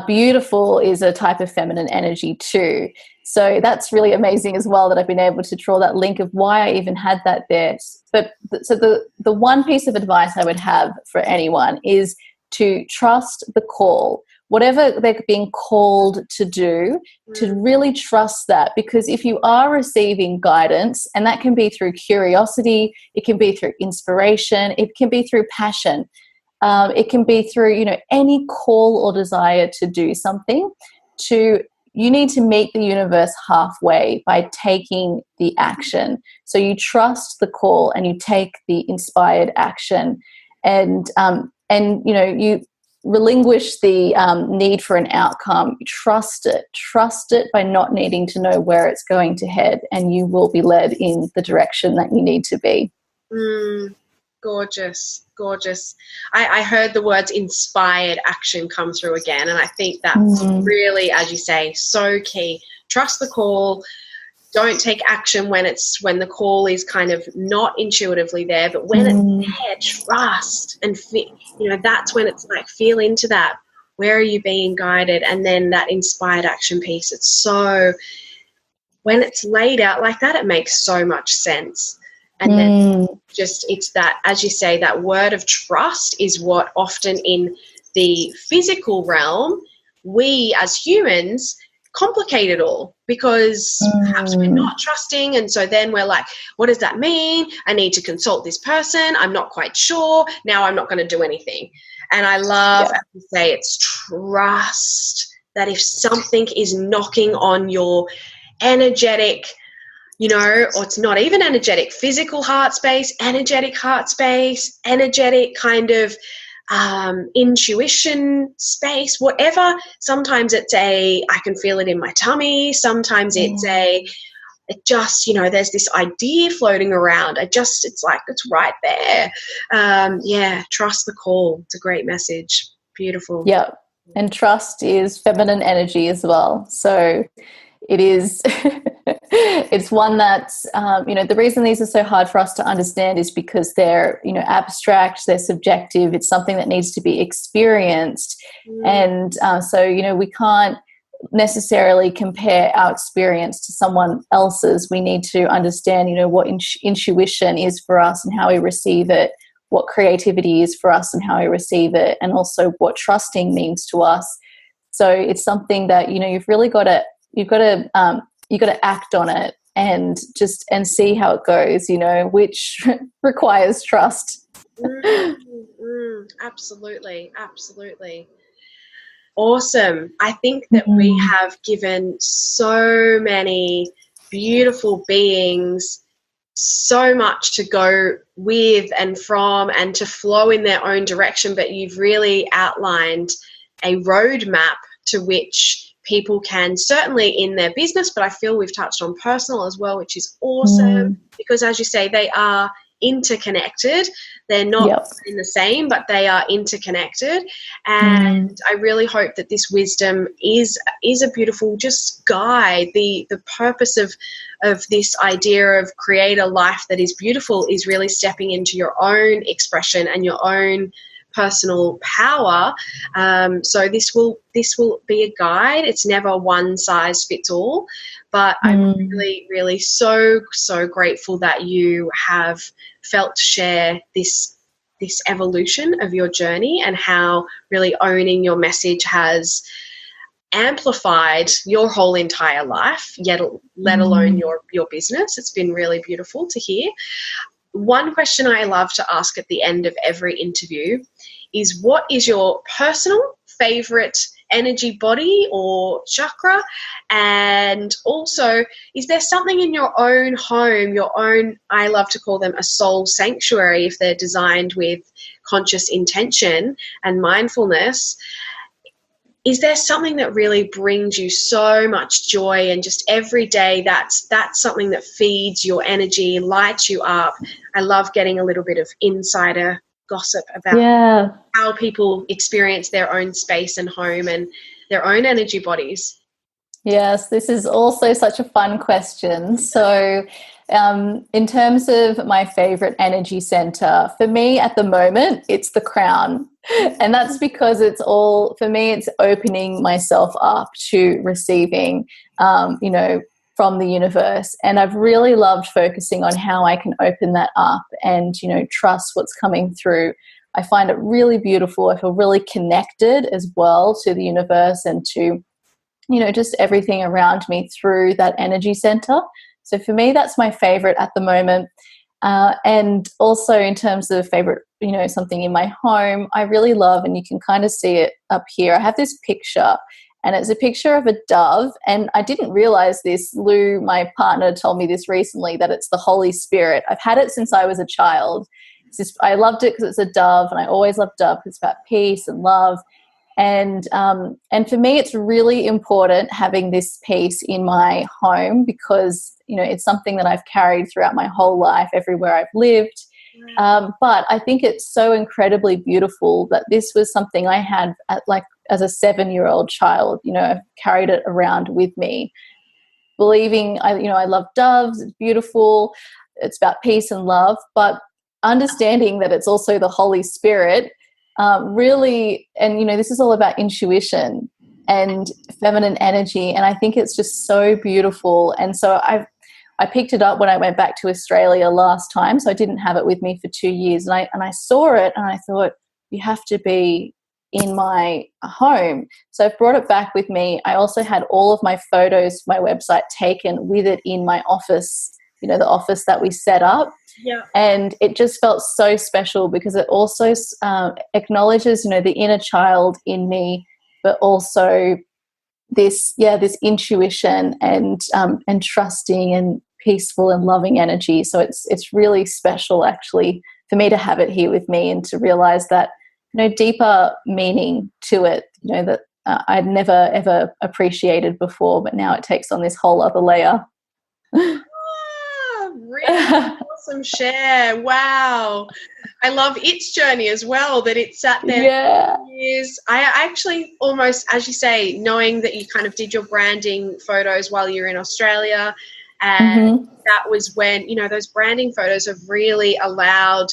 beautiful is a type of feminine energy too. So that's really amazing as well that I've been able to draw that link of why I even had that there. But so the one piece of advice I would have for anyone is to trust the call. Whatever they're being called to do, to really trust that, because if you are receiving guidance, and that can be through curiosity, it can be through inspiration, it can be through passion, it can be through, you know, any call or desire to do something, you need to meet the universe halfway by taking the action. So you trust the call and you take the inspired action, and you know, you relinquish the need for an outcome. Trust it by not needing to know where it's going to head, and you will be led in the direction that you need to be. Gorgeous. I heard the words inspired action come through again, and I think that's really, as you say, so key. Trust the call. Don't take action when the call is kind of not intuitively there, but when it's there, trust and that's when it's like feel into that. Where are you being guided? And then that inspired action piece. It's so, when it's laid out like that, it makes so much sense. And then it's that, as you say, that word of trust is what often in the physical realm, we as humans complicate it all, because perhaps we're not trusting, and so then we're like, what does that mean? I need to consult this person, I'm not quite sure, now I'm not going to do anything. And I love, as you say, it's trust that if something is knocking on your energetic, you know, or it's not even energetic, physical heart space, energetic kind of intuition space, whatever. Sometimes it's I can feel it in my tummy. Sometimes it's there's this idea floating around. It's like, it's right there. Trust the call. It's a great message. Beautiful. Yeah. And trust is feminine energy as well. So it is, it's one that's, the reason these are so hard for us to understand is because they're, abstract, they're subjective. It's something that needs to be experienced. And so, we can't necessarily compare our experience to someone else's. We need to understand, what intuition is for us and how we receive it, what creativity is for us and how we receive it, and also what trusting means to us. So it's something that, you've really got to, you've got to act on it. and see how it goes, which requires trust. Absolutely. Awesome. I think that we have given so many beautiful beings so much to go with and from and to flow in their own direction, but you've really outlined a roadmap to which people can, certainly in their business, but I feel we've touched on personal as well, which is awesome because, as you say, they are interconnected. They're not in the same, but they are interconnected. And I really hope that this wisdom is a beautiful just guide. The purpose of this idea of create a life that is beautiful is really stepping into your own expression and your own personal power. So this will be a guide. It's never one size fits all, but I'm really, really so grateful that you have felt to share this evolution of your journey and how really owning your message has amplified your whole entire life, yet let alone your business. It's been really beautiful to hear. One question I love to ask at the end of every interview is, what is your personal favorite energy body or chakra? And also, is there something in your own home, your own, I love to call them a soul sanctuary if they're designed with conscious intention and mindfulness? Is there something that really brings you so much joy and just every day that's something that feeds your energy, lights you up? I love getting a little bit of insider gossip about how people experience their own space and home and their own energy bodies. Yes, this is also such a fun question. So in terms of my favorite energy center, for me at the moment, it's the crown. And that's because it's opening myself up to receiving, from the universe. And I've really loved focusing on how I can open that up and, trust what's coming through. I find it really beautiful. I feel really connected as well to the universe and to, just everything around me through that energy center. So for me, that's my favorite at the moment. And also in terms of favorite, something in my home, I really love, and you can kind of see it up here. I have this picture, and it's a picture of a dove. And I didn't realize this. Lou, my partner, told me this recently, that it's the Holy Spirit. I've had it since I was a child. I loved it because it's a dove, and I always loved dove because it's about peace and love. And for me, it's really important having this piece in my home because, it's something that I've carried throughout my whole life, everywhere I've lived. But I think it's so incredibly beautiful that this was something I had as a 7-year-old child. I've carried it around with me, believing I love doves. It's beautiful. It's about peace and love, but understanding that it's also the Holy Spirit. Really, and this is all about intuition and feminine energy, and I think it's just so beautiful. And so I picked it up when I went back to Australia last time, so I didn't have it with me for 2 years, and I saw it and I thought, you have to be in my home. So I've brought it back with me. I also had all of my photos for my website taken with it in my office, the office that we set up. Yeah. And it just felt so special because it also acknowledges, the inner child in me, but also this intuition and trusting and peaceful and loving energy. So it's really special actually for me to have it here with me and to realize that, deeper meaning to it, that I'd never ever appreciated before, but now it takes on this whole other layer. Really awesome share. Wow. I love its journey as well, that it sat there for years. I actually almost, as you say, knowing that you kind of did your branding photos while you were in Australia, and that was when, those branding photos have really allowed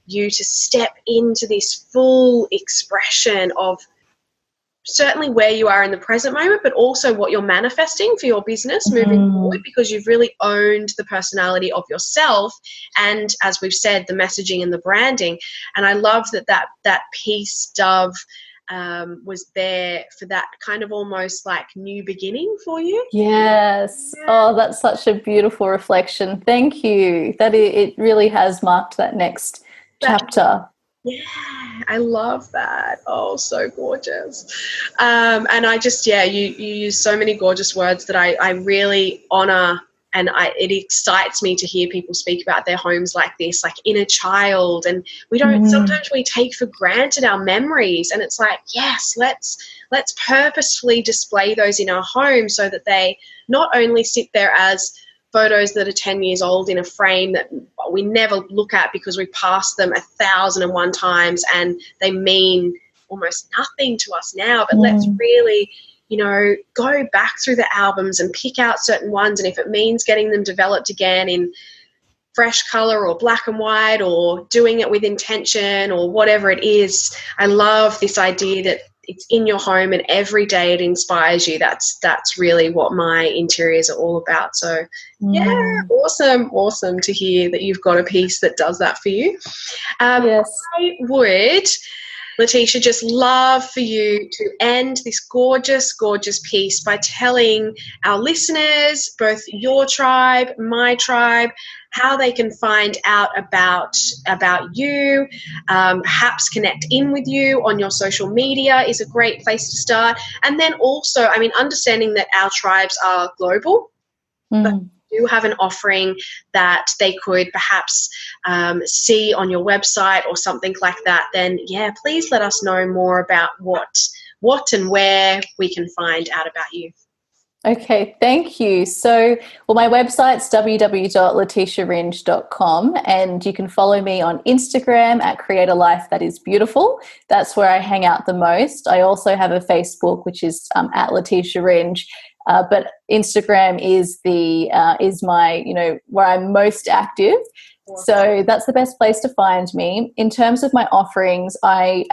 you to step into this full expression of certainly where you are in the present moment, but also what you're manifesting for your business moving forward, because you've really owned the personality of yourself and, as we've said, the messaging and the branding. And I love that peace dove was there for that kind of almost like new beginning for you. Yes. Yeah. Oh, that's such a beautiful reflection. Thank you. That it really has marked that next chapter. Yeah, I love that. Oh, so gorgeous. And I just, you use so many gorgeous words that I really honor, and it excites me to hear people speak about their homes like this, like inner child. And we don't, sometimes we take for granted our memories, and it's like, yes, let's purposefully display those in our home so that they not only sit there as photos that are 10 years old in a frame that we never look at because we passed them 1,001 times and they mean almost nothing to us now, but let's really, go back through the albums and pick out certain ones, and if it means getting them developed again in fresh color or black and white or doing it with intention or whatever it is. I love this idea that it's in your home and every day it inspires you. That's really what my interiors are all about. So awesome to hear that you've got a piece that does that for you. Yes. I would, Leticia, just love for you to end this gorgeous piece by telling our listeners, both your tribe, my tribe, how they can find out about you, perhaps connect in with you on your social media is a great place to start. And then also, understanding that our tribes are global, but do have an offering that they could perhaps see on your website or something like that, then please let us know more about what and where we can find out about you. Okay, thank you. So, my website's www.leticiaringe.com, and you can follow me on Instagram at Create a Life That Is Beautiful. That's where I hang out the most. I also have a Facebook, which is at Leticia Ringe, but Instagram is my where I'm most active. So that's the best place to find me. In terms of my offerings, I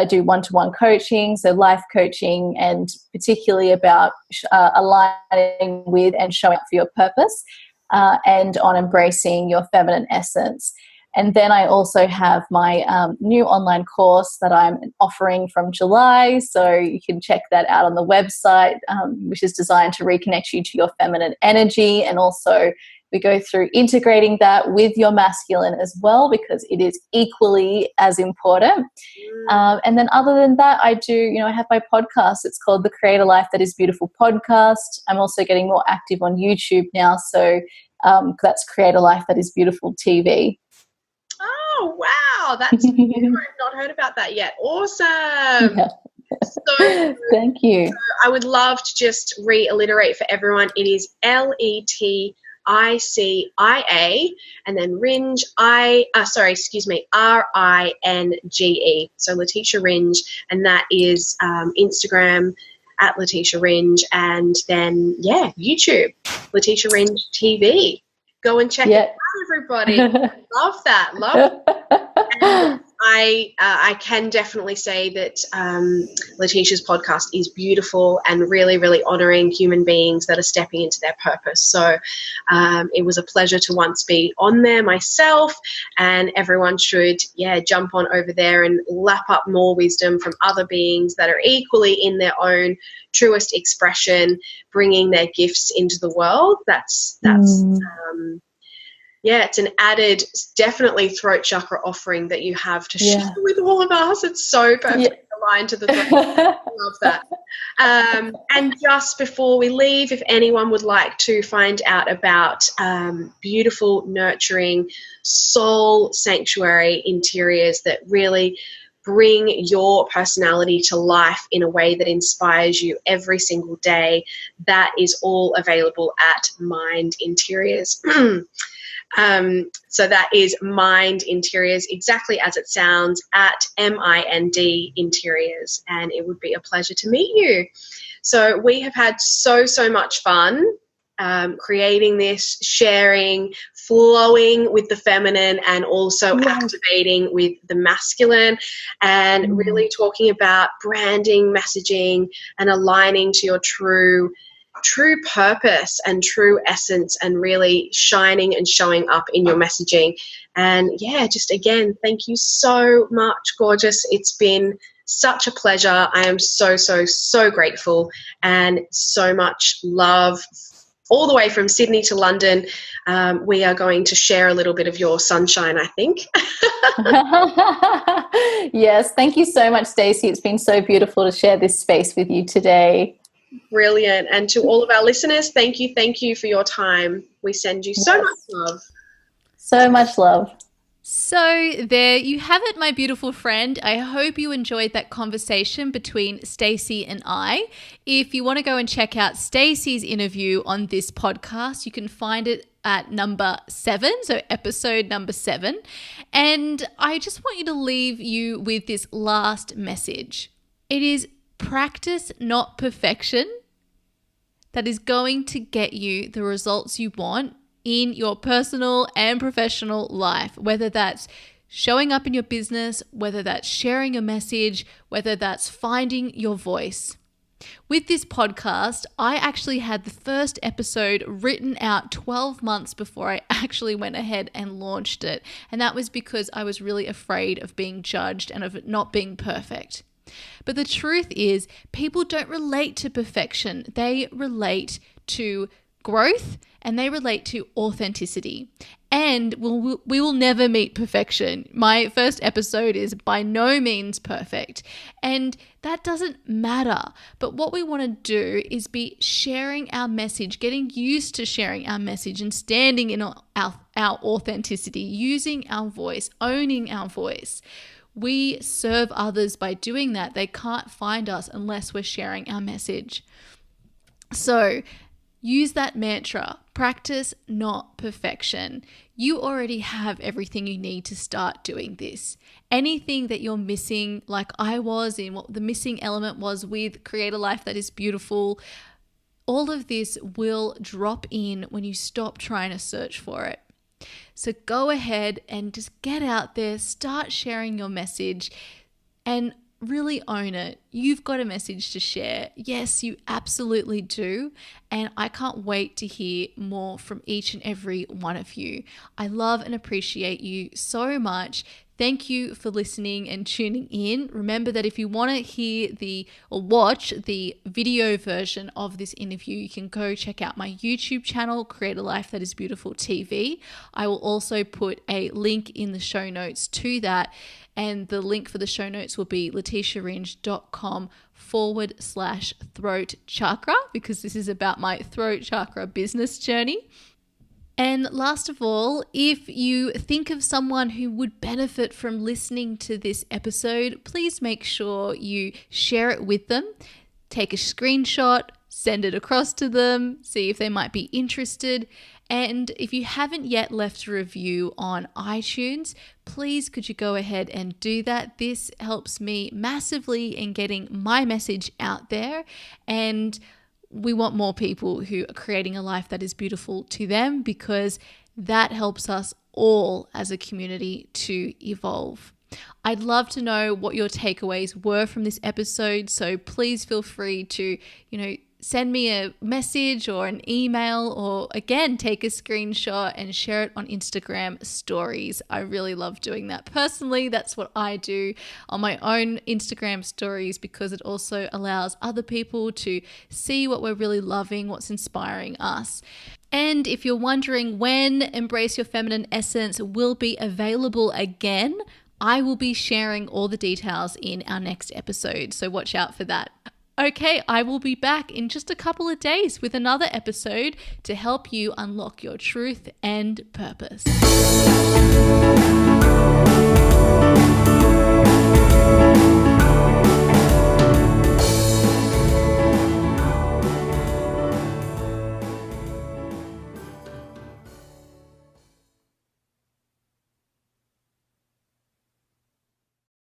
do one-to-one coaching, so life coaching, and particularly about aligning with and showing up for your purpose, and on embracing your feminine essence. And then I also have my new online course that I'm offering from July, so you can check that out on the website, which is designed to reconnect you to your feminine energy, and also we go through integrating that with your masculine as well, because it is equally as important. And then other than that, I do, I have my podcast. It's called the Create a Life That Is Beautiful podcast. I'm also getting more active on YouTube now. So that's Create a Life That Is Beautiful TV. Oh, wow. That's I've not heard about that yet. Awesome. Yeah. So thank you. So I would love to just reiterate for everyone. It is Leticia and then Ringe, Ringe. So Leticia Ringe, and that is Instagram at Leticia Ringe, and then YouTube, Leticia Ringe TV. Go and check it out, everybody. Love that. Love it. I can definitely say that Leticia's podcast is beautiful and really, really honouring human beings that are stepping into their purpose. So it was a pleasure to once be on there myself, and everyone should, jump on over there and lap up more wisdom from other beings that are equally in their own truest expression, bringing their gifts into the world. That's it's an added, definitely throat chakra offering that you have to share with all of us. It's so perfectly aligned to the throat. I love that. And just before we leave, if anyone would like to find out about beautiful, nurturing, soul sanctuary interiors that really bring your personality to life in a way that inspires you every single day, that is all available at Mind Interiors. So that is Mind Interiors, exactly as it sounds, at MIND Interiors, and it would be a pleasure to meet you. So we have had so much fun creating this, sharing, flowing with the feminine, and also activating with the masculine, and really talking about branding, messaging, and aligning to your true purpose and true essence, and really shining and showing up in your messaging. And just again, thank you so much, gorgeous. It's been such a pleasure. I am so, so, so grateful, and so much love all the way from Sydney to London. We are going to share a little bit of your sunshine, I think. Yes, thank you so much, Stacey. It's been so beautiful to share this space with you today. Brilliant. And to all of our listeners, thank you for your time. We send you so much love. So much love. So there you have it, my beautiful friend. I hope you enjoyed that conversation between Stacey and I. If you want to go and check out Stacey's interview on this podcast, you can find it at number 7, so episode number 7. And I just want you to leave you with this last message. It is practice, not perfection, that is going to get you the results you want in your personal and professional life, whether that's showing up in your business, whether that's sharing a message, whether that's finding your voice. With this podcast, I actually had the first episode written out 12 months before I actually went ahead and launched it. And that was because I was really afraid of being judged and of it not being perfect. But the truth is, people don't relate to perfection. They relate to growth, and they relate to authenticity. And we will never meet perfection. My first episode is by no means perfect, and that doesn't matter. But what we want to do is be sharing our message, getting used to sharing our message and standing in our authenticity, using our voice, owning our voice. We serve others by doing that. They can't find us unless we're sharing our message. So use that mantra, practice, not perfection. You already have everything you need to start doing this. Anything that you're missing, like I was in what the missing element was with Create a Life That Is Beautiful, all of this will drop in when you stop trying to search for it. So go ahead and just get out there, start sharing your message, and really own it. You've got a message to share. Yes, you absolutely do. And I can't wait to hear more from each and every one of you. I love and appreciate you so much. Thank you for listening and tuning in. Remember that if you want to hear or watch the video version of this interview, you can go check out my YouTube channel, Create a Life That Is Beautiful TV. I will also put a link in the show notes to that. And the link for the show notes will be leticiaringe.com/throat chakra, because this is about my throat chakra business journey. And last of all, if you think of someone who would benefit from listening to this episode, please make sure you share it with them. Take a screenshot, send it across to them, see if they might be interested. And if you haven't yet left a review on iTunes, please could you go ahead and do that? This helps me massively in getting my message out there, and we want more people who are creating a life that is beautiful to them, because that helps us all as a community to evolve. I'd love to know what your takeaways were from this episode, so please feel free to, send me a message or an email, or again, take a screenshot and share it on Instagram stories. I really love doing that. Personally, that's what I do on my own Instagram stories, because it also allows other people to see what we're really loving, what's inspiring us. And if you're wondering when Embrace Your Feminine Essence will be available again, I will be sharing all the details in our next episode, so watch out for that. Okay, I will be back in just a couple of days with another episode to help you unlock your truth and purpose.